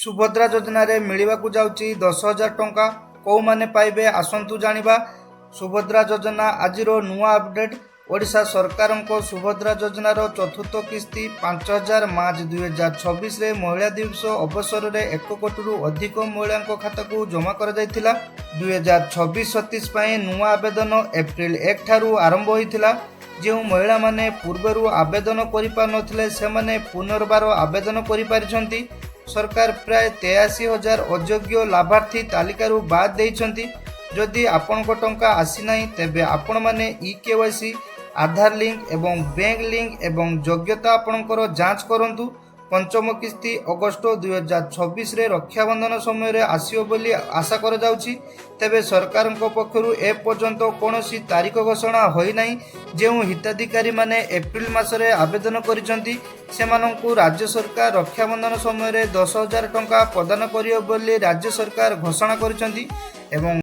सुभद्रा योजन मिलवाक जाऊँगी 10,000 टंका कौ माने पाइबे आसंतु जानिबा। सुभद्रा योजना आज नुआ अपडेट। ओडिशा सरकार सुभद्रा योजनार चतुर्थ किस्ती 5,000 मार्च 2026 रे महिला दिवस अवसर में 1 कोटी अधिक महिला खाता को जमा कर 2026-27 नुआ आवेदन एप्रिल 1 ठारू आरंभ होता। जो महिला माने पूर्वर आवेदन करें से पुनर्बार आवेदन कर सरकार प्राय 83,000 अयोग्य लाभार्थी तालिकारु बाद देइछंती। जदि आपण टंका आसीना तेबे आपण माने ई-केवाईसी आधार लिंक एवं बैंक लिंक एवं योग्यता आपणकर जांच करंतु। पंचम किस्ती अगस्त 2026 रे रक्षाबंधन समय रे आसियो बोली आशा कर जाउछि। तेबे सरकार पक्षरु ए पर्यंत कोनोसी तारीख घोषणा होई नाही। जेउ हिताधिकारी माने एप्रिल मासरे आवेदन करिसंती सेमानंकु राज्य सरकार रक्षाबंधन समय रे 10,000 टंका प्रदान करियो बोली राज्य सरकार घोषणा करिसंती। एवं